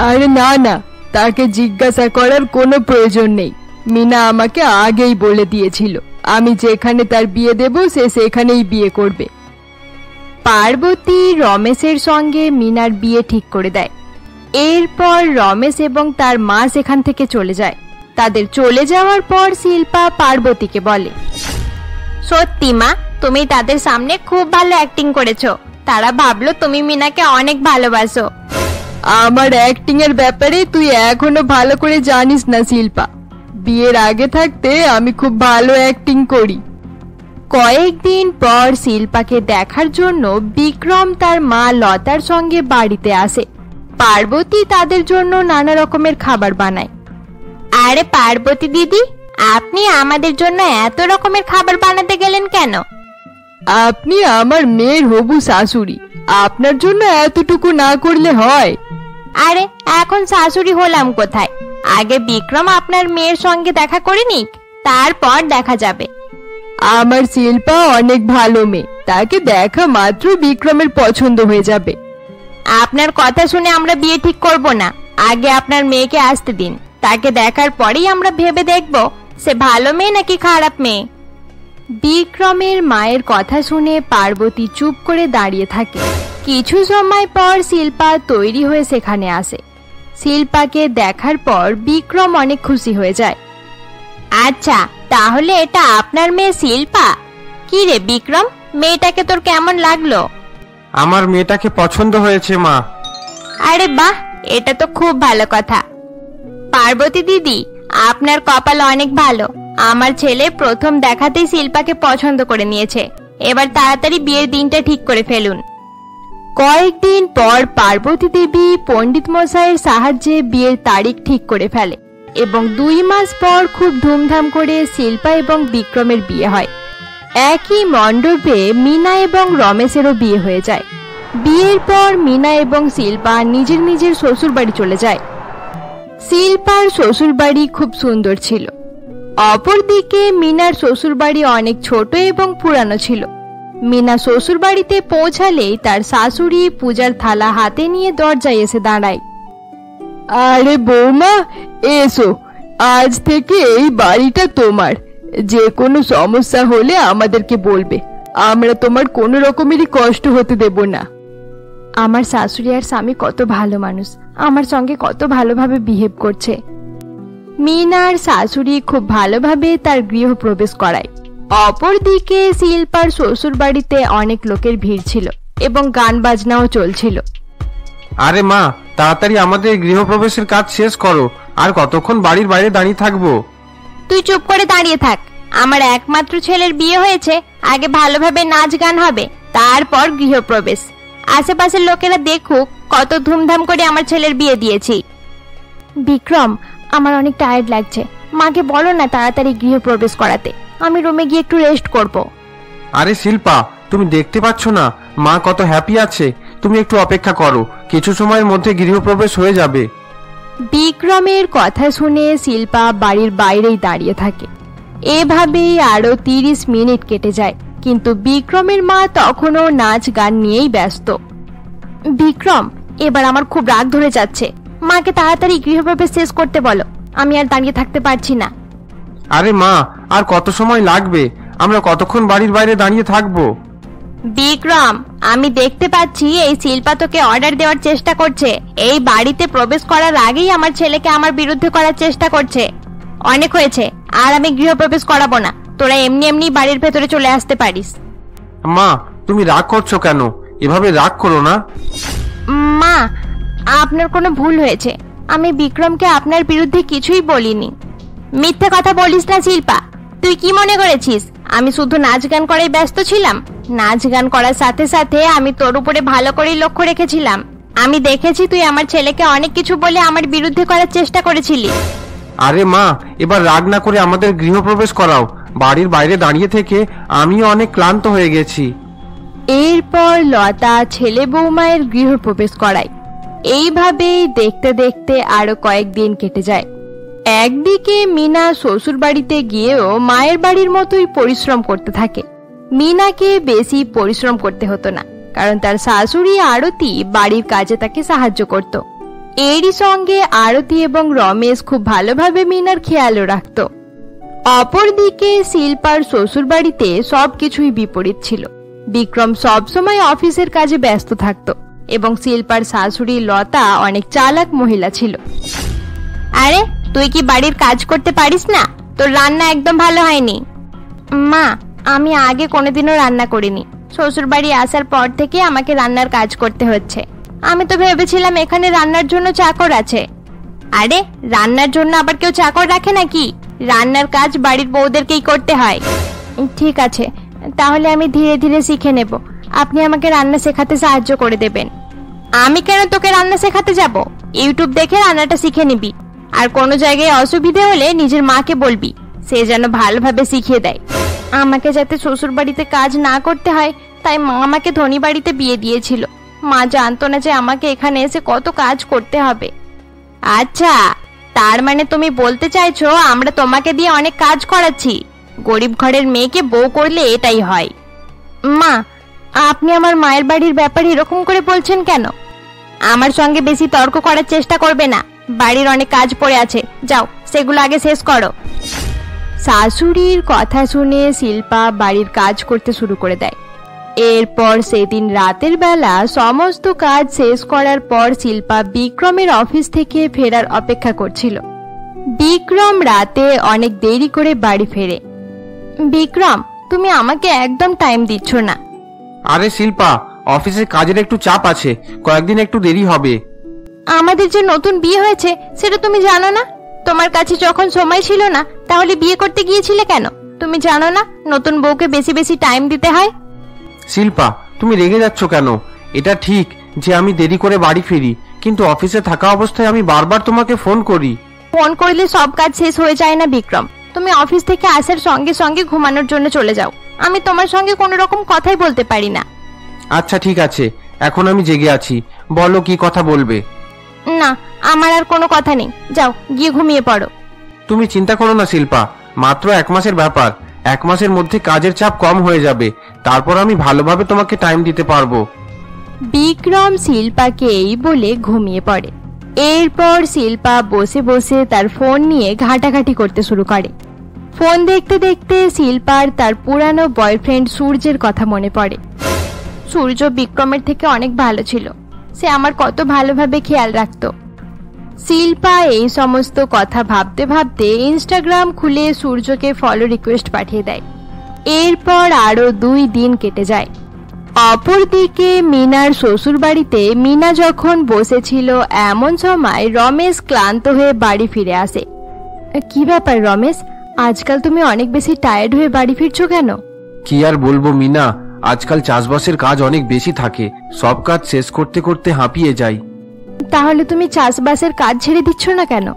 আরে না না, তাকে জিজ্ঞাসা করার কোনো প্রয়োজন নেই। মিনা আমাকে আগেই বলে দিয়েছিল আমি যেখানে তার বিয়ে দেব সে সেখানেই বিয়ে করবে। পার্বতী রমেশের সঙ্গে মিনার বিয়ে ঠিক করে দেয়। এরপর রমেশ এবং তার মা সেখান থেকে চলে যায়। তাদের চলে যাওয়ার পর শিল্পা পার্বতীকে বলে, সত্যি মা, তুমি তাদের সামনে খুব ভালো অ্যাক্টিং করেছো। তারা ভাবলো তুমি মিনাকে অনেক ভালোবাসো। আমার অ্যাক্টিং এর ব্যাপারে তুই এখনো ভালো করে জানিস না শিল্পা। বিয়ের আগে থাকতে আমি খুব ভালো অ্যাক্টিং করি। কয়েকদিন পর শিল্পাকে দেখার জন্য বিক্রম তার মা লতার সঙ্গে বাড়িতে আসে। পার্বতী তাদের জন্য নানা রকমের খাবার বানায়। আরে পার্বতী দিদি, আপনি আমাদের জন্য এত রকমের খাবার বানাতে গেলেন কেন? আপনি আমার মেয়ের হবু শাশুড়ি, আপনার জন্য এতটুকু না করলে হয়? আরে এখন শাশুড়ি হলাম কোথায়? আগে বিক্রম আপনার মেয়ের সঙ্গে দেখা করে নিক, তারপর দেখা যাবে। আমার শিল্পা অনেক ভালো মেয়ে, তাকে দেখা মাত্র বিক্রমের পছন্দ হয়ে যাবে। আপনার কথা শুনে আমরা বিয়ে ঠিক করব না। আগে আপনার মেয়েকে আসতে দিন, তাকে দেখার পরেই আমরা ভেবে দেখব সে ভালো মেয়ে নাকি খারাপ মেয়ে। বিক্রমের মায়ের কথা শুনে পার্বতী চুপ করে দাঁড়িয়ে থাকে। কিছু সময় পর শিল্পা তৈরি হয়ে সেখানে আসে। শিল্পাকে দেখার পর বিক্রম অনেক খুশি হয়ে যায়। আচ্ছা, তাহলে এটা আপনার মেয়ে শিল্পা? কি রে বিক্রম, মেয়েটাকে তোর কেমন লাগলো? আমার মেয়েটাকে পছন্দ হয়েছে মা। আরে বাহ, এটা তো খুব ভালো কথা। পার্বতী দিদি, আপনার কপাল অনেক ভালো। আমার ছেলে প্রথম দেখাতেই শিল্পাকে পছন্দ করে নিয়েছে। এবার তাড়াতাড়ি বিয়ের দিনটা ঠিক করে ফেলুন। কয়েকদিন পর পার্বতী দেবী পণ্ডিত মশাইয়ের সাহায্যে বিয়ের তারিখ ঠিক করে ফেলে এবং 2 মাস পর খুব ধুমধাম করে শিল্পা এবং বিক্রমের বিয়ে হয়। একই মণ্ডপে মিনা এবং রমেশেরও বিয়ে হয়ে যায়। বিয়ের পর মিনা এবং শিল্পা নিজের নিজের শ্বশুর বাড়ি চলে যায়। শিল্পার শ্বশুর বাড়ি খুব সুন্দর ছিল। অপরদিকে মিনার শ্বশুর বাড়ি অনেক ছোট এবং পুরানো ছিল। মিনা শ্বশুর বাড়িতে পৌঁছালেই তার শাশুড়ি পূজার থালা হাতে নিয়ে দরজায় এসে দাঁড়ায়। আরে বৌমা, এসো, আজ থেকে এই বাড়িটা তোমার। যে কোনো সমস্যা হলে আমাদেরকে বলবে, আমরা তোমার কোনো রকমেরই কষ্ট হতে দেব না। আমার শাশুড়ি আর স্বামী কত ভালো মানুষ, আমার সঙ্গে কত ভালোভাবে বিহেভ করছে। মিনার শাশুড়ি খুব ভালোভাবে তার গৃহপ্রবেশ করায়। অপরদিকে শিল্পার শ্বশুর বাড়িতে অনেক লোকের ভিড় ছিল এবং গান বাজনাও চলছিল। আরে মা, তাড়াতাড়ি আমাদের গৃহপ্রবেশের কাজ শেষ করো। আর কতক্ষণ বাড়ির বাইরে দাঁড়িয়ে থাকবো? তুই চুপ করে দাঁড়িয়ে থাক। আমার একমাত্র ছেলের বিয়ে হয়েছে, আগে ভালোভাবে নাচ গান হবে, তারপর গৃহপ্রবেশ। আশেপাশের লোকেরা দেখুক কত ধুমধাম করে আমার ছেলের বিয়ে দিয়েছি। বিক্রম, আমার অনেক টায়ার্ড লাগছে, মাকে বলো না তাড়াতাড়ি গৃহপ্রবেশ করাতে। আমি রুমে গিয়ে একটু রেস্ট করব। আরে শিল্পা, তুমি দেখতে পাচ্ছ না মা কত হ্যাপি আছে? তুমি একটু অপেক্ষা করো, কিছু সময়ের মধ্যে গৃহপ্রবেশ হয়ে যাবে। বিক্রমের কথা শুনে শিল্পা বাড়ির বাইরেই দাঁড়িয়ে থাকে। এভাবেই আরো 30 মিনিট কেটে যায়, কিন্তু বিক্রমের মা তখনও নাচ গান নিয়েই ব্যস্ত। বিক্রম, এবার আমার খুব রাগ ধরে যাচ্ছে। মাকে তাড়াতাড়ি গৃহপ্রবেশ শেষ করতে বলো, আমি আর দাঁড়িয়ে থাকতে পারছি না। আরে মা, আর কত সময় লাগবে? আমরা কতক্ষণ বাড়ির বাইরে দাঁড়িয়ে থাকবো? বিক্রম, আমি দেখতে পাচ্ছি এই শিল্পা তোকে অর্ডার দেওয়ার চেষ্টা করছে। এই বাড়িতে প্রবেশ করার আগেই আমার ছেলেকে আমার বিরুদ্ধে করার চেষ্টা করছে। অনেক হয়েছে, আর আমি গৃহপ্রবেশ করাবো না। তোরা এমনি এমনি বাড়ির ভেতরে চলে আসতে পারিস। মা, তুমি রাগ করছো কেন? এভাবে রাগ করো না। মা, আপনার কোনো ভুল হয়েছে। আমি বিক্রমকে আপনার বিরুদ্ধে কিছুই বলিনি। মিথ্যে কথা বলিস না শিল্পা। তুই কি মনে করেছিস আমি শুধু নাচ গান করাই ব্যস্ত ছিলাম? নাচ গান করার সাথে সাথে আমি তোর উপরে ভালো করেই লক্ষ্য রেখেছিলাম। আমি দেখেছি তুই আমার ছেলেকে অনেক কিছু বলে আমার বিরুদ্ধে করার চেষ্টা করেছিলি। আরে মা, এবার রাগ না করে আমাদের গৃহপ্রবেশ করাও। বাড়ির বাইরে দাঁড়িয়ে থেকে আমিও অনেক ক্লান্ত হয়ে গেছি। এরপর লতা ছেলে বৌমায়ের গৃহপ্রবেশ করায়। এইভাবেই দেখতে দেখতে আরো কয়েকদিন কেটে যায়। একদিকে মিনা শ্বশুর বাড়িতে গিয়েও মায়ের বাড়ির মতোই পরিশ্রম করতে থাকে। মিনাকে বেশি পরিশ্রম করতে হতো না, কারণ তার শাশুড়ি আরতি বাড়ির কাজে তাকে সাহায্য করত। এরই সঙ্গে আরতি এবং রমেশ খুব ভালোভাবে মিনার খেয়ালও রাখত। অপরদিকে শিল্পার শ্বশুর বাড়িতে সবকিছুই বিপরীত ছিল। বিক্রম সবসময় অফিসের কাজে ব্যস্ত থাকত এবং শিল্পার শাশুড়ি লতা অনেক চালাক মহিলা ছিল। আরে তুই কি বাড়ির কাজ করতে পারিস না? তোর রান্না একদম ভালো হয়নি। মা, আমি আগে কোনোদিনও রান্না করিনি। শ্বশুর বাড়ি আসার পর থেকে আমাকে রান্নার কাজ করতে হচ্ছে। আমি তো ভেবেছিলাম এখানে রান্নার জন্য চাকর আছে। আরে রান্নার জন্য আবার কেউ চাকর রাখে নাকি? রান্নার কাজ বাড়ির বউদেরকেই করতে হয়। ঠিক আছে, তাহলে আমি ধীরে ধীরে শিখে নেব। আপনি আমাকে রান্না শেখাতে সাহায্য করে দেবেন। আমি কেন তোকে রান্না শেখাতে যাব? ইউটিউব দেখে রান্নাটা শিখে নিবি। আর কোনো জায়গায় অসুবিধে হলে নিজের মাকে বলবি, সে যেন ভালোভাবে শিখিয়ে দেয়। আমাকে যাতে শ্বশুর বাড়িতে কাজ না করতে হয়, তাই মা আমাকে ধনী বাড়িতে বিয়ে দিয়েছিল। মা জানতো না যে আমাকে এখানে এসে কত কাজ করতে হবে। আচ্ছা, তার মানে তুমি বলতে চাইছো আমরা তোমাকে দিয়ে অনেক কাজ করাচ্ছি? গরিব ঘরের মেয়েকে বউ করলে এটাই হয়। মা, আপনি আমার মায়ের বাড়ির ব্যাপারে এরকম করে বলছেন কেন? আমার সঙ্গে বেশি তর্ক করার চেষ্টা করবে না। বাড়ির অনেক কাজ পড়ে আছে, যাও সেগুলো আগে শেষ করো। শাশুড়ির কথা শুনে শিল্পা বাড়ির কাজ করতে শুরু করে দেয়। এরপর সেদিন রাতের বেলা সমস্ত কাজ শেষ করার পর শিল্পা বিক্রমের অফিস থেকে ফেরার অপেক্ষা করছিল। বিক্রম রাতে অনেক দেরি করে বাড়ি ফেরে। বিক্রম, তুমি আমাকে একদম টাইম দিচ্ছ না। আরে শিল্পা, অফিসে কাজের একটু চাপ আছে, কয়েকদিন একটু দেরি হবে। আমাদের যে নতুন বিয়ে হয়েছে সেটা তুমি জানো না? তোমার কাছে যখন সময় ছিল না তাহলে বিয়ে করতে গিয়েছিলে কেন? তুমি জানো না নতুন বউকে বেশি বেশি টাইম দিতে হয়? শিল্পা, তুমি রেগে যাচ্ছ কেন? এটা ঠিক যে আমি দেরি করে বাড়ি ফিরি, কিন্তু অফিসে থাকা অবস্থায় আমি বারবার তোমাকে ফোন করি। ফোন করলে সব কাজ শেষ হয়ে যায় না বিক্রম। তুমি অফিস থেকে আসার সঙ্গে সঙ্গে ঘুমানোর জন্য চলে যাও। আমি তোমার সঙ্গে কোনো রকম কথাই বলতে পারি না। আচ্ছা ঠিক আছে, এখন আমি জেগে আছি, বলো কি কথা বলবে। না, আমার আর কোনো কথা নেই, যাও গিয়ে ঘুমিয়ে পড়ো। তুমি চিন্তা করো না শিল্পা, মাত্র 1 মাসের ব্যাপার। 1 মাসের মধ্যে কাজের চাপ কম হয়ে যাবে, তারপর আমি ভালোভাবে তোমাকে টাইম দিতে পারবো। বিক্রম শিল্পাকে এই বলে ঘুমিয়ে পড়ে। এরপর শিল্পা বসে বসে তার ফোন নিয়ে ঘাটাঘাটি করতে শুরু করে। ফোন দেখতে দেখতে শিল্পার তার পুরানো বয়ফ্রেন্ড সূর্যের কথা মনে পড়ে। সূর্য বিক্রমের থেকে অনেক ভালো ছিল, সে আমার কত ভালোভাবে খেয়াল রাখত। শিল্পা এই সমস্ত কথা ভাবতে ভাবতে ইনস্টাগ্রাম খুলে সূর্যকে ফলো রিকোয়েস্ট পাঠিয়ে দেয়। এরপর আরো 2 দিন কেটে যায়। অপরদিকে মিনার শ্বশুর বাড়িতে মিনা যখন বসেছিল এমন সময় রমেশ ক্লান্ত হয়ে বাড়ি ফিরে আসে। কি ব্যাপার রমেশ, আজকাল তুমি অনেক বেশি টায়ার্ড হয়ে বাড়ি ফিরছো কেন? কি আর বলবো মিনা, আজকাল চাষবাসের কাজ অনেক বেশি থাকে, সব কাজ শেষ করতে করতে হাঁপিয়ে যাই। তাহলে তুমি চাষবাসের কাজ ছেড়ে দিচ্ছ না কেন?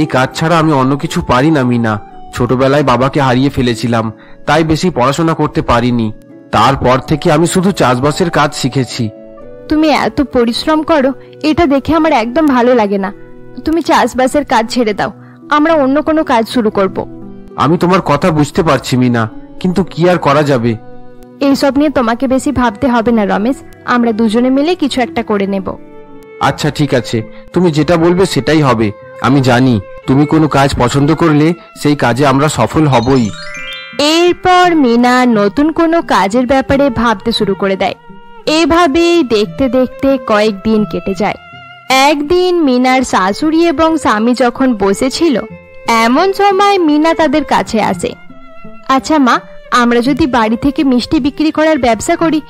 এই কাজ ছাড়া আমি অন্য কিছু পারি না মিনা। ছোটবেলায় বাবাকে হারিয়ে ফেলেছিলাম, তাই বেশি পড়াশোনা করতে পারিনি। তারপর থেকে আমি শুধু চাষবাসের কাজ শিখেছি। তুমি এত পরিশ্রম করো, এটা দেখে আমার একদম ভালো লাগে না। তুমি চাষবাসের কাজ ছেড়ে দাও, আমরা অন্য কোনো কাজ শুরু করব। আমি তোমার কথা বুঝতে পারছি মিনা, কিন্তু কি আর করা যাবে। এইসব নিয়ে তোমাকে বেশি ভাবতে হবে না রমেশ, আমরা দুজনে মিলে কিছু একটা করে নেব। আচ্ছা ঠিক আছে, তুমি যেটা বলবে সেটাই হবে। আমি জানি তুমি কোনো কাজ পছন্দ করলে সেই কাজে আমরা সফল হবই। এরপর মিনা নতুন কোনো কাজের ব্যাপারে ভাবতে শুরু করে দেয়। এভাবেই দেখতে দেখতে কয়েকদিন কেটে যায়। একদিন মিনার শাশুড়ি এবং স্বামী যখন বসেছিল এমন সময় মিনা তাদের কাছে আসে। আচ্ছা মা, আমরা যদি বাড়ি থেকে মিষ্টি বিক্রি করার ব্যবসা করি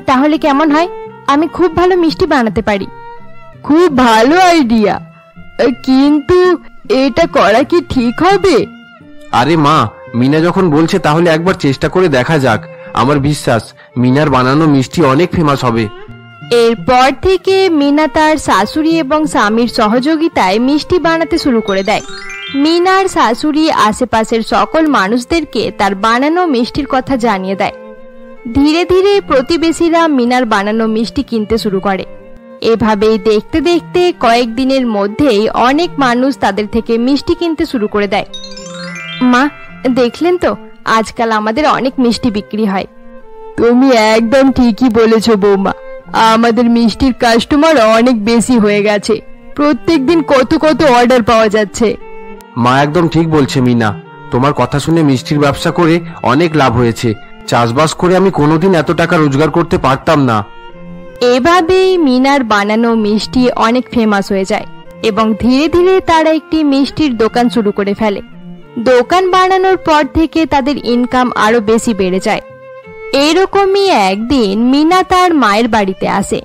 তাহলে কেমন হয়? আমি খুব ভালো মিষ্টি বানাতে পারি। খুব ভালো আইডিয়া, কিন্তু এটা করা কি ঠিক হবে? আরে মা, মিনা যখন বলছে তাহলে একবার চেষ্টা করে দেখা যাক। আমার বিশ্বাস মিনার বানানো মিষ্টি অনেক ফেমাস হবে। এরপর থেকে মিনা তার শাশুড়ি এবং স্বামীর সহযোগিতায় মিষ্টি বানাতে শুরু করে দেয়। মিনার শাশুড়ি আশেপাশের সকল মানুষদেরকে তার বানানো মিষ্টির কথা জানিয়ে দেয়। ধীরে ধীরে প্রতিবেশীরা মিনার বানানো মিষ্টি কিনতে শুরু করে। এভাবেই দেখতে দেখতে কয়েকদিনের মধ্যেই অনেক মানুষ তাদের থেকে মিষ্টি কিনতে শুরু করে দেয়। মা, দেখলেন তো আজকাল আমাদের অনেক মিষ্টি বিক্রি হয়। তুমি একদম ঠিকই বলেছো বৌমা, আমাদের মিষ্টির কাস্টমার অনেক বেশি হয়ে গেছে। প্রত্যেকদিন কত কত অর্ডার পাওয়া যাচ্ছে। মা একদম ঠিক বলছে মিনা, তোমার কথা শুনে মিষ্টির ব্যবসা করে অনেক লাভ হয়েছে। চাষবাস করে আমি কোনোদিন এত টাকা রোজগার করতে পারতাম না। এভাবেই মিনার বানানো মিষ্টি অনেক ফেমাস হয়ে যায় এবং ধীরে ধীরে তারা একটি মিষ্টির দোকান শুরু করে ফেলে। দোকান বানানোর পর থেকে তাদের ইনকাম আরো বেশি বেড়ে যায়। এরকমই একদিন মিনা তার মায়ের বাড়িতে আসে।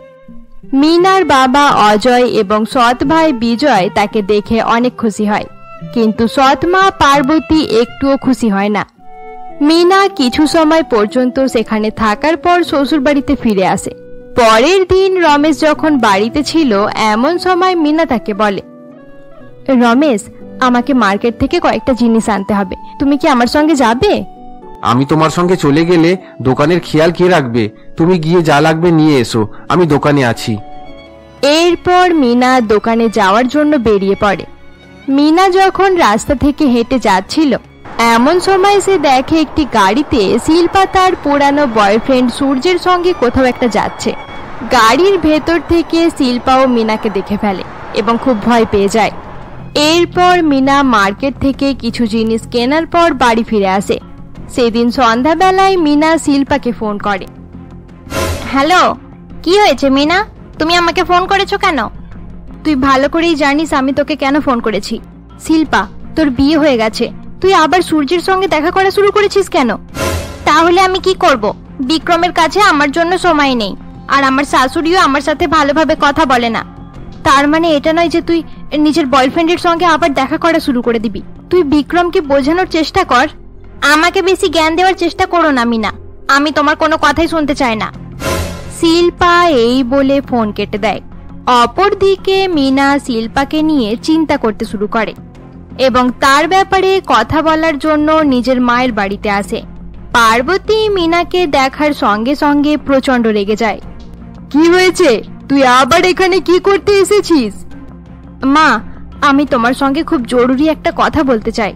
মিনার বাবা অজয় এবং সৎ ভাই বিজয় তাকে দেখে অনেক খুশি হয়, কিন্তু সৎ মা পার্বতী একটুও খুশি হয় না। মিনা কিছু সময় পর্যন্ত সেখানে থাকার পর শ্বশুর বাড়িতে ফিরে আসে। পরের দিন রমেশ যখন বাড়িতে ছিল এমন সময় মিনা তাকে বলে, রমেশ, আমাকে মার্কেট থেকে কয়েকটা জিনিস আনতে হবে, তুমি কি আমার সঙ্গে যাবে? আমি তোমার সঙ্গে চলে গেলে দোকানের খেয়াল কে রাখবে? তুমি গিয়ে যা লাগবে নিয়ে এসো, আমি দোকানে আছি। এরপর মিনা দোকানে যাওয়ার জন্য বেরিয়ে পড়ে। মিনা যখন রাস্তা থেকে হেঁটে যাচ্ছিল এমন সময় সে দেখে একটি গাড়িতে শিল্পা তার পুরানো বয়ফ্রেন্ড সূর্যের সঙ্গে কোথাও একটা যাচ্ছে। গাড়ির ভেতর থেকে শিল্পাও মিনাকে দেখে ফেলে এবং খুব ভয় পেয়ে যায়। এরপর মিনা মার্কেট থেকে কিছু জিনিস কেনার পর বাড়ি ফিরে আসে। সেদিন সন্ধ্যাবেলায় মিনা শিল্পাকে ফোন করে। হ্যালো, কি হয়েছে মিনা? তুমি আমাকে ফোন করেছো কেন? তুই ভালো করেই জানিস আমি তোকে কেন ফোন করেছি। শিল্পা, তোর বিয়ে হয়ে গেছে, তুই আবার সূর্যের সঙ্গে দেখা করা শুরু করেছিস কেন? তাহলে আমি কি করব? বিক্রমের কাছে আমার জন্য সময় নেই, আর আমার শাশুড়িও আমার সাথে ভালোভাবে কথা বলে না। তার মানে এটা নয় যে তুই নিজের বয়ফ্রেন্ডের সঙ্গে আবার দেখা করা শুরু করে দিবি। তুই বিক্রমকে বোঝানোর চেষ্টা কর। আমাকে বেশি জ্ঞান দেওয়ার চেষ্টা করো না মিনা, আমি তোমার কোনো কথাই শুনতে চাই না। শিল্পা এই বলে ফোন কেটে দেয়। অপরদিকে মিনা শিল্পাকে নিয়ে চিন্তা করতে শুরু করে এবং তার ব্যাপারে কথা বলার জন্য নিজের মায়ের বাড়িতে আসে। পার্বতী মিনাকে দেখার সঙ্গে সঙ্গে প্রচন্ড রেগে যায়। কি হয়েছে? তুই আবার এখানে কি করতে এসেছিস? মা, আমি তোমার সঙ্গে খুব জরুরি একটা কথা বলতে চাই।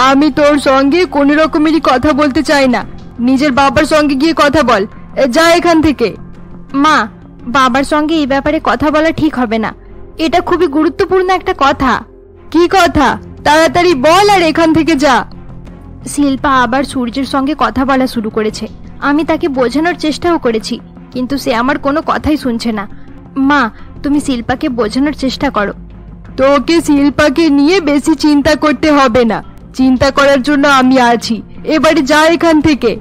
আমি তোর সঙ্গে কোন রকমেরই কথা বলতে চাই না, নিজের বাবার সঙ্গে গিয়ে কথা বল, যা এখান থেকে। মা, বাবার সঙ্গে এই ব্যাপারে কথা বলা ঠিক হবে না, এটা খুবই গুরুত্বপূর্ণ একটা কথা। কি কথা? তাড়াতাড়ি বল আর এখান থেকে যা। শিল্পা আবার সূর্যের সঙ্গে কথা বলা শুরু করেছে। আমি তাকে বোঝানোর চেষ্টাও করেছি, কিন্তু সে আমার কোনো কথাই শুনছে না। মা, তুমি শিল্পাকে বোঝানোর চেষ্টা করো। তোকে শিল্পাকে নিয়ে বেশি চিন্তা করতে হবে না, চিন্তা করার জন্য আমি আছি, এবারে যা এখান থেকে।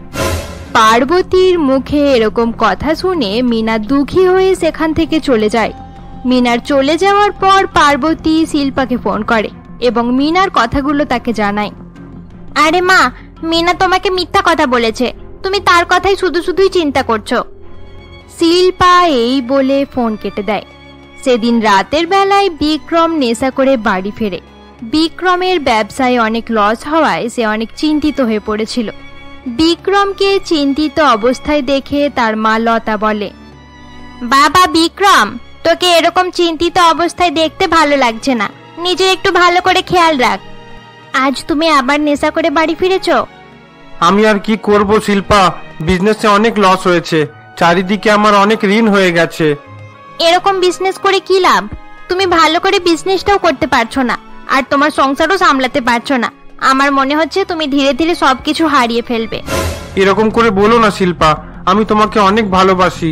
পার্বতীর মুখে এরকম কথা শুনে মিনা দুঃখী হয়ে সেখান থেকে চলে যায়। মিনার চলে যাওয়ার পর পার্বতী শিল্পাকে ফোন করে এবং মিনার কথাগুলো তাকে জানায়। আরে মা, মিনা তোমাকে মিথ্যা কথা বলেছে, তুমি তার কথাই শুধু শুধুই চিন্তা করছো। শিল্পা এই বলে ফোন কেটে দেয়। সেদিন রাতের বেলায় বিক্রম নেশা করে বাড়ি ফেরে। বিক্রমের ব্যবসায় অনেক লস হওয়ায় সে অনেক চিন্তিত হয়ে পড়েছিল। বিক্রমকে চিন্তিত অবস্থায় দেখে তার মা লতা বলে, বাবা বিক্রম, তোকে এরকম চিন্তিত অবস্থায় দেখতে ভালো লাগছে না, নিজের একটু ভালো করে খেয়াল রাখ। আজ তুমি আবার নেশা করে বাড়ি ফিরেছো? আমি আর কি করব শিল্পা, বিজনেসে অনেক লস হয়েছে, চারিদিকে আমার অনেক ঋণ হয়ে গেছে। এরকম বিজনেস করে কি লাভ? তুমি ভালো করে বিজনেসটাও করতে পারছো না, আর তোমার সংসারও সামলাতে পারছো না। আমার মনে হচ্ছে তুমি ধীরে ধীরে সবকিছু হারিয়ে ফেলবে। এরকম করে বলো না শিল্পা, আমি তোমাকে অনেক ভালোবাসি।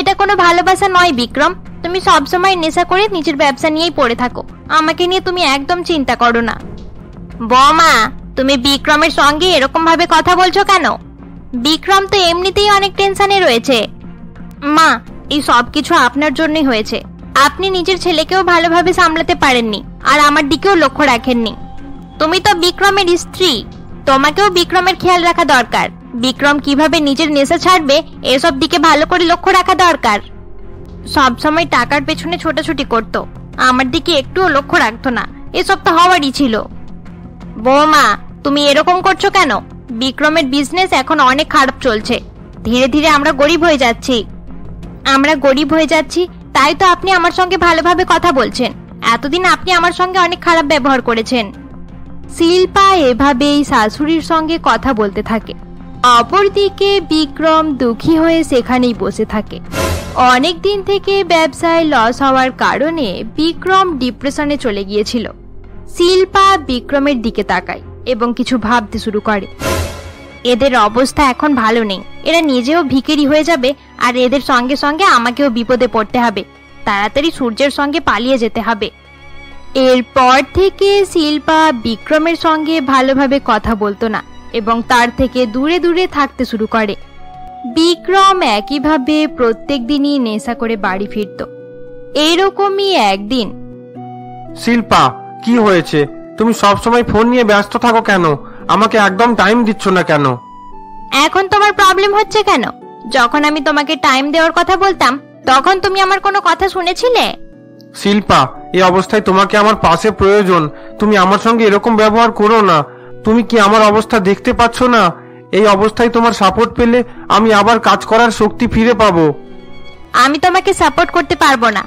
এটা কোনো ভালোবাসা নয় বিক্রম, তুমি সবসময় নেশা করে নিজের ব্যবসা নিয়েই পড়ে থাকো, আমাকে নিয়ে তুমি একদম চিন্তা করো না। বৌমা, তুমি বিক্রমের সঙ্গে এরকম ভাবে কথা বলছো কেন? বিক্রম তো এমনিতেই অনেক টেনশনে রয়েছে। মা, এই সবকিছু আপনার জন্যই হয়েছে। আপনি নিজের ছেলেকেও ভালোভাবে সামলাতে পারেননি, আর আমার দিকেও লক্ষ্য রাখেননি। তুমি তো বিক্রমের স্ত্রী, তোমাকেও বিক্রমের খেয়াল রাখা দরকার। বিক্রম কিভাবে নিজের নেশা ছাড়বে এসব দিকে ভালো করে লক্ষ্য রাখা দরকার। সবসময় টাকার পেছনে ছোটাছুটি করত, আমার দিকে একটুও লক্ষ্য রাখতো না, এসব তো হওয়ারই ছিল। বৌমা, তুমি এরকম করছো কেন? বিক্রমের বিজনেস এখন অনেক খারাপ চলছে, ধীরে ধীরে আমরা গরিব হয়ে যাচ্ছি। আমরা গরিব হয়ে যাচ্ছি তাই তো আপনি আমার সঙ্গে ভালোভাবে কথা বলছেন, এতদিন আপনি আমার সঙ্গে অনেক খারাপ ব্যবহার করেছেন। শিল্পা এভাবেই শাশুড়ির সঙ্গে কথা বলতে থাকে। অপরদিকে বিক্রম দুঃখী হয়ে সেখানেই বসে থাকে। অনেক দিন থেকে ব্যবসায় লস হওয়ার কারণে বিক্রম ডিপ্রেশনে চলে গিয়েছিল। শিল্পা বিক্রমের দিকে তাকায় এবং কিছু ভাবতে শুরু করে। এদের অবস্থা এখন ভালো নেই, এরা নিজেও ভিখারি হয়ে যাবে আর এদের সঙ্গে সঙ্গে আমাকেও বিপদে পড়তে হবে। তাড়াতাড়ি সূর্যের সঙ্গে পালিয়ে যেতে হবে। এরপর থেকে শিল্পা বিক্রমের সঙ্গে ভালোভাবে কথা বলতো না এবং তার থেকে দূরে দূরে থাকতে শুরু করে। বিক্রম একইভাবে প্রত্যেক দিনই নেশা করে বাড়ি ফিরত। এরকমই একদিন। শিল্পা, কি হয়েছে? তুমি সবসময় ফোন নিয়ে ব্যস্ত থাকো কেন? আমাকে একদম টাইম দিচ্ছ না কেন? এখন তোমার প্রবলেম হচ্ছে কেন? যখন আমি তোমাকে টাইম দেওয়ার কথা বলতাম তখন তুমি আমার কোনো কথা শুনেছিলে? শিল্পা, এই অবস্থায় তোমাকে আমার পাশে প্রয়োজন। তুমি আমার সঙ্গে এরকম ব্যবহার করো না। তুমি কি আমার অবস্থা দেখতে পাচ্ছ না? এই অবস্থায় তোমার সাপোর্ট পেলে আমি আবার কাজ করার শক্তি ফিরে পাবো। আমি তোমাকে সাপোর্ট করতে পারবো না।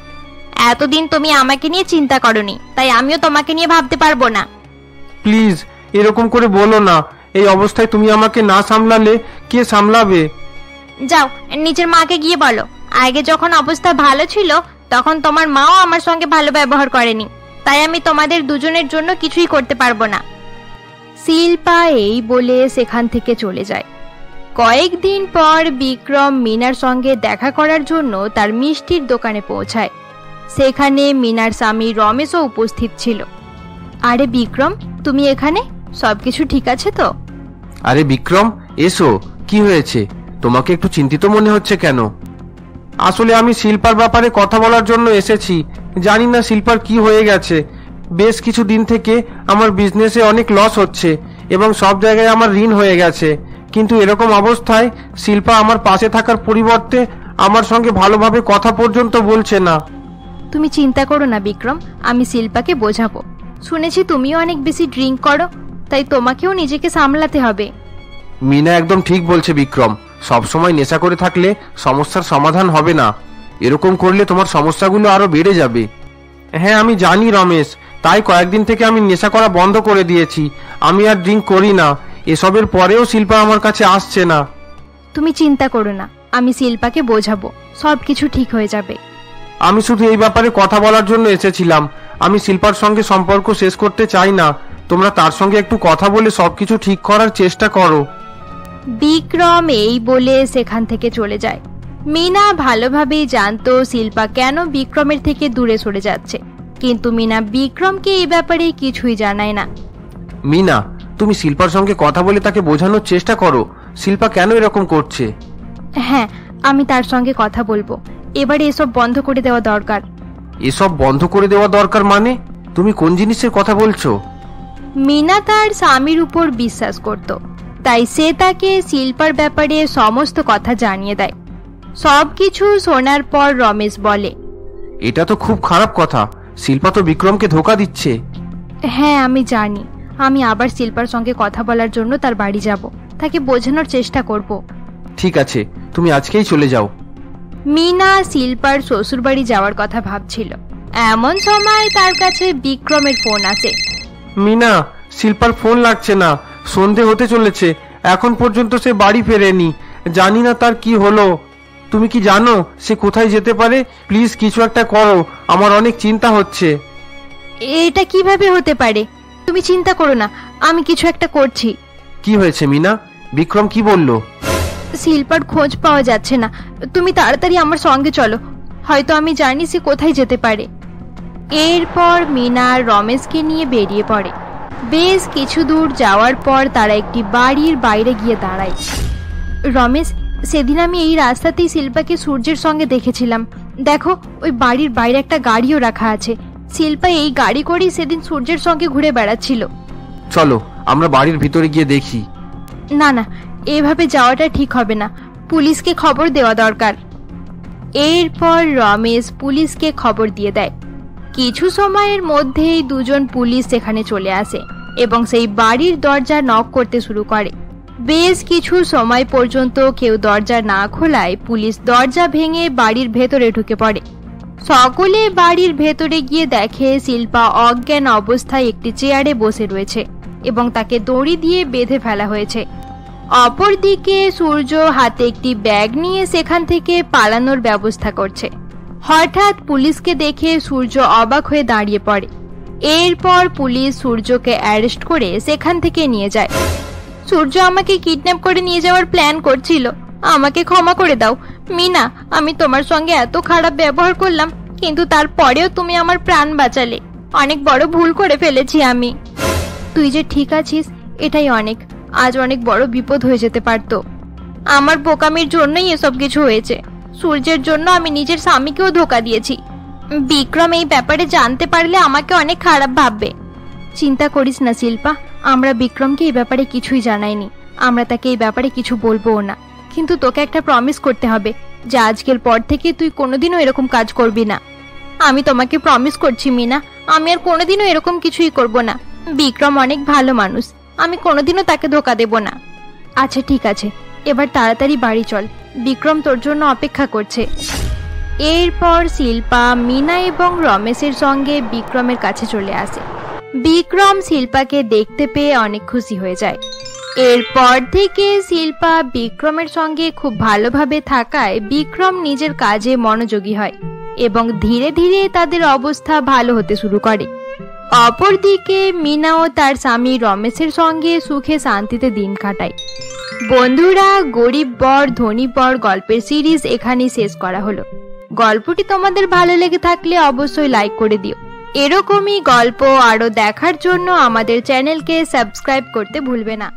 এতদিন তুমি আমাকে নিয়ে চিন্তা করনি, তাই আমিও তোমাকে নিয়ে ভাবতে পারবো না। প্লিজ এরকম করে বলো না। এই অবস্থায় তুমি আমাকে না সামলালে কে সামলাবে? যাও নিজের মাকে গিয়ে বলো, আগে যখন অবস্থা ভালো ছিল তখন তোমার মাও আমার সঙ্গে ভালো ব্যবহার করেনি, তাই আমি তোমাদের দুজনের জন্য কিছুই করতে পারবো না। শিল্পা এই বলে সেখান থেকে চলে যায়। কয়েকদিন পর বিক্রম মিনার সঙ্গে দেখা করার জন্য তার মিষ্টির দোকানে পৌঁছায়। সেখানে মিনার স্বামী রমেশও উপস্থিত ছিল। আরে বিক্রম, তুমি এখানে? সবকিছু ঠিক আছে তো? আরে বিক্রম, এসো। কি হয়েছে? তোমাকে একটু চিন্তিত মনে হচ্ছে কেন? আসলে আমি শিল্পার ব্যাপারে কথা বলার জন্য এসেছি। জানি না শিল্পার কি হয়ে গেছে। বেশ কিছু দিন থেকে আমার বিজনেসে অনেক লস হচ্ছে এবং সব জায়গায় আমার ঋণ হয়ে গেছে। কিন্তু এরকম অবস্থায় শিল্পা আমার পাশে থাকার পরিবর্তে আমার সঙ্গে ভালোভাবে কথা পর্যন্ত বলছে না। তুমি চিন্তা করো না বিক্রম, আমি শিল্পাকে বোঝাবো। শুনেছি তুমিও অনেক বেশি ড্রিঙ্ক করো, তাই তোমাকেও নিজেকে সামলাতে হবে। মিনা একদম ঠিক বলছে বিক্রম। সবসময় নেশা করে থাকলে সমস্যার সমাধান হবে না। এরকম করলে তোমার সমস্যাগুলো আরো বেড়ে যাবে। হ্যাঁ আমি জানি রমেশ, তাই কয়েকদিন থেকে আমি নেশা করা বন্ধ করে দিয়েছি। আমি আর ড্রিঙ্ক করি না। এসবের পরেও শিল্পা আমার কাছে আসছে না। তুমি চিন্তা করো না, আমি শিল্পাকে বোঝাবো, সবকিছু ঠিক হয়ে যাবে। আমি শুধু এই ব্যাপারে কথা বলার জন্য এসেছিলাম। আমি শিল্পার সঙ্গে সম্পর্ক শেষ করতে চাই না। তোমরা তার সঙ্গে একটু কথা বলে সবকিছু ঠিক করার চেষ্টা করো। বিক্রম এই বলে সেখান থেকে চলে যায়। মিনা ভালোভাবেই জানতো শিল্পা কেন বিক্রমের থেকে দূরে সরে যাচ্ছে, কিন্তু মিনা বিক্রমকে এই ব্যাপারে কিছুই জানায় না। মিনা, তুমি শিল্পার সঙ্গে কথা বলে তাকে বোঝানোর চেষ্টা করো শিল্পা কেন এরকম করছে। হ্যাঁ, আমি তার সঙ্গে কথা বলবো। এবারে এসব বন্ধ করে দেওয়া দরকার। এসব বন্ধ করে দেওয়া দরকার মানে? তুমি কোন জিনিসের কথা বলছো? মিনা তার স্বামীর উপর বিশ্বাস করত, তাই সে তাকে শিল্পার ব্যাপারে সমস্ত কথা জানিয়ে দেয়। সবকিছু শোনার পর রমেশ বলে, এটা তো খুব খারাপ কথা। শিল্পা তো বিক্রমকে ধোঁকা দিচ্ছে। হ্যাঁ আমি জানি। আমি আবার শিল্পার সঙ্গে কথা বলার জন্য তার বাড়ি যাব, তাকে বোঝানোর চেষ্টা করব। ঠিক আছে, তুমি আজকেই চলে যাও। মিনা শিল্পার শ্বশুর বাড়ি যাওয়ার কথা ভাবছিল। এমন সময় তার কাছে বিক্রমের ফোন আসে। মিনা, শিল্পার ফোন লাগছে না। সন্ধে হতে চলেছে, এখন পর্যন্ত সে বাড়ি ফেরেনি। জানি না তার কি হলো। তুমি কি জানো সে কোথায় যেতে পারে? প্লিজ কিছু একটা করো, আমার অনেক চিন্তা হচ্ছে। এটা কিভাবে হতে পারে? তুমি চিন্তা করো না, আমি কিছু একটা করছি। কি হয়েছে মিনা? বিক্রম কি বললো? শিল্পার খোঁজ পাওয়া যাচ্ছে না। তুমি তাড়াতাড়ি আমার সঙ্গে চলো, হয়তো আমি জানি সে কোথায় যেতে পারে। এরপর মিনা রমেশকে নিয়ে বেরিয়ে পড়ে। বেশ কিছু দূর যাওয়ার পর তারা একটি বাড়ির বাইরে গিয়ে দাঁড়ায়। রমেশ, সেদিন আমি এই রাস্তাতেই শিল্পাকে সূর্যের সঙ্গে দেখেছিলাম। দেখো, ওই বাড়ির বাইরে একটা গাড়িও রাখা আছে। শিল্পা এই গাড়ি করেই সেদিন সূর্যের সঙ্গে ঘুরে বেড়াচ্ছিল। চলো আমরা বাড়ির ভিতরে গিয়ে দেখি। না না, এভাবে যাওয়াটা ঠিক হবে না। পুলিশকে খবর দেওয়া দরকার। এরপর রমেশ পুলিশকে খবর দিয়ে দেয়। কিছু সময়ের মধ্যেই দুজন পুলিশ সেখানে চলে আসে এবং সেই বাড়ির দরজা নক করতে শুরু করে। বেশ কিছু সময় পর্যন্ত কেউ দরজা না খোলায় পুলিশ দরজা ভেঙে বাড়ির ভেতরে ঢুকে পড়ে। সকলে বাড়ির ভেতরে গিয়ে দেখে শিল্পা অজ্ঞান অবস্থায় একটি চেয়ারে বসে রয়েছে এবং তাকে দড়ি দিয়ে বেঁধে ফেলা হয়েছে। অপরদিকে সূর্য হাতে একটি ব্যাগ নিয়ে সেখান থেকে পালানোর ব্যবস্থা করছে। হঠাৎ পুলিশকে দেখে সূর্য অবাক হয়ে দাঁড়িয়ে পড়ে। এরপর পুলিশ সূর্যকে অ্যারেস্ট করে সেখান থেকে নিয়ে যায়। সূর্য আমাকে কিডন্যাপ করে নিয়ে যাওয়ার প্ল্যান করছিল। আমাকে ক্ষমা করে দাও মিনা, আমি তোমার সঙ্গে এত খারাপ ব্যবহার করলাম, কিন্তু তারপরেও তুমি আমার প্রাণ বাঁচালে। অনেক বড় ভুল করে ফেলেছি আমি। তুই যে ঠিক আছিস এটাই অনেক। আজ অনেক বড় বিপদ হয়ে যেতে পারতো। আমার বোকামির জন্যই এসব কিছু হয়েছে। সূর্যের জন্য আমি নিজের স্বামীকেও ধোকা দিয়েছি। বিক্রম এই ব্যাপারে জানতে পারলে আমাকে অনেক খারাপ ভাববে। চিন্তা করিস না শিল্পা, আমরা বিক্রমকে এই ব্যাপারে কিছুই জানাইনি। আমরা তাকে এই ব্যাপারে কিছু বলবোও না। কিন্তু তোকে একটা প্রমিস করতে হবে যে আজকের পর থেকে তুই কোনোদিনও এরকম কাজ করবি না। আমি তোমাকে প্রমিস করছি মিনা, আমি আর কোনোদিনও এরকম কিছুই করব না। বিক্রম অনেক ভালো মানুষ, আমি কোনোদিনও তাকে ধোকা দেব না। আচ্ছা ঠিক আছে, এবার তাড়াতাড়ি বাড়ি চল, বিক্রম তোর জন্য অপেক্ষা করছে। এরপর শিল্পা মিনা এবং রমেশের সঙ্গে বিক্রমের কাছে চলে আসে। বিক্রম শিল্পাকে দেখতে পেয়ে অনেক খুশি হয়ে যায়। এরপর থেকে শিল্পা বিক্রমের সঙ্গে খুব ভালোভাবে থাকায় বিক্রম নিজের কাজে মনোযোগী হয় এবং ধীরে ধীরে তাদের অবস্থা ভালো হতে শুরু করে। অপরদিকে মিনাও তার স্বামী রমেশের সঙ্গে সুখে শান্তিতে দিন কাটায়। বন্ধুরা, গরিব বর ধনী বর গল্পের সিরিজ এখানেই শেষ করা হলো। গল্পটি তোমাদের ভালো লেগে থাকলে অবশ্যই লাইক করে দিও। এরকমই গল্প আরো দেখার জন্য আমাদের চ্যানেলকে সাবস্ক্রাইব করতে ভুলবে না।